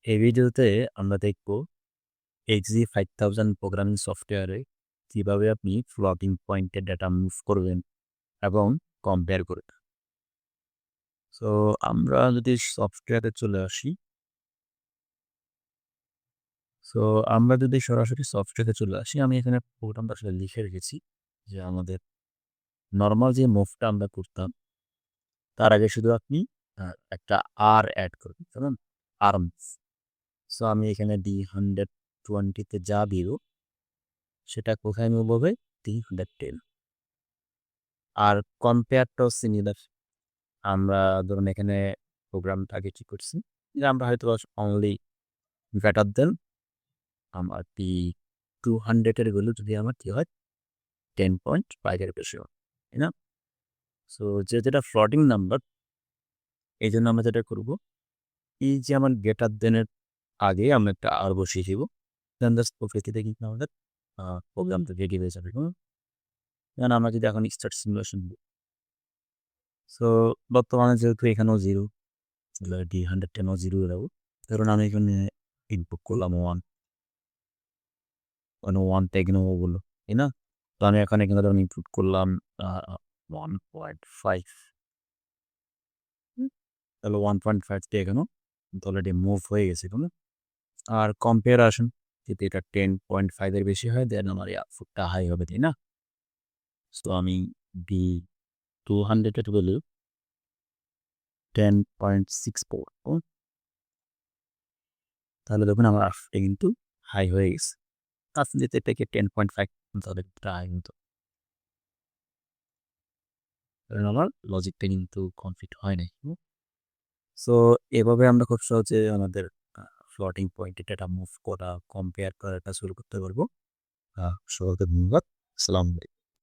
এই ভিডিওতে আমরা দেখব XG5000 প্রোগ্রামিং সফটওয়্যারে কিভাবে আপনি ফ্লোটিং পয়েন্টের ডেটা মুভ করবেন এবং কম্পেয়ার করবেন। সো আমরা যদি সফটওয়্যারে চলে আসি, সো আমরা যদি সরাসরি সফটওয়্যারে চলে আসি, আমি এখানে প্রোগ্রামটা আসলে লিখে রেখেছি যে আমাদের নরমাল যে মুভটা আমরা করতাম তার আগে শুধু আপনি একটা আর অ্যাড করবেন, কেমন আর্মস। সো আমি এখানে D120 যা দিব সেটা কোথায় মুভ হবে? D110। আর কম্পেয়ারটাও সিমিলার। আমরা ধরুন এখানে প্রোগ্রামটা আগে কি করছি যে আমরা হয়তো অনলি গ্রেটার দেন আমার P200 এর ভ্যালু যদি আমার কি হয় 10.5 এর বেশি হয়, তাই না? সো যেটা ফ্লোটিং নাম্বার, এই জন্য আমরা যেটা করব, এই যে আমার গ্রেটার দেনের আগে আমরা একটা আর বসিয়ে দিব, দেন জাস্ট প্রকৃতিতে কিন্তু আমাদের প্রোগ্রামটা রেডি হয়ে যাবে। যেমন আমরা যদি এখন স্টার্ট সিমুলেশন দিই, সো বর্তমানে যেহেতু এখানেও জিরো, D110ও জিরো দেবো। ধরুন আমি এখানে ইনপুট করলাম ওয়ান ট্যাগ নেবো বললো, তাই না? তো আমি এখানে ধরুন ইনপুট করলাম 1.5, তাহলে 1.5টি এখানেও অলরেডি মুভ হয়ে গেছে। আর কম্পেয়ার আসুন, যদি এটা 10.5 এর বেশি হয় দেন আমার আউটপুটটা হাই হবে, তাই না? তো আমি D200 এর ভ্যালু 10.64, তাহলে দেখুন আমার আউটপুটটা কিন্তু হাই হয়ে গেছে। আপনি যদি এটাকে 10.5 তাহলে হাই হতো, কারণ আমার লজিকটা কিন্তু কমপ্লিট হয় নাই। সো এভাবে আমরা খুব সহজে আমাদের ফ্লোটিং পয়েন্টে ডেটা মুভ করা, কম্পেয়ার করাটা শুরু করতে পারবো। সবাইকে ধন্যবাদ। আসসালামু আলাইকুম।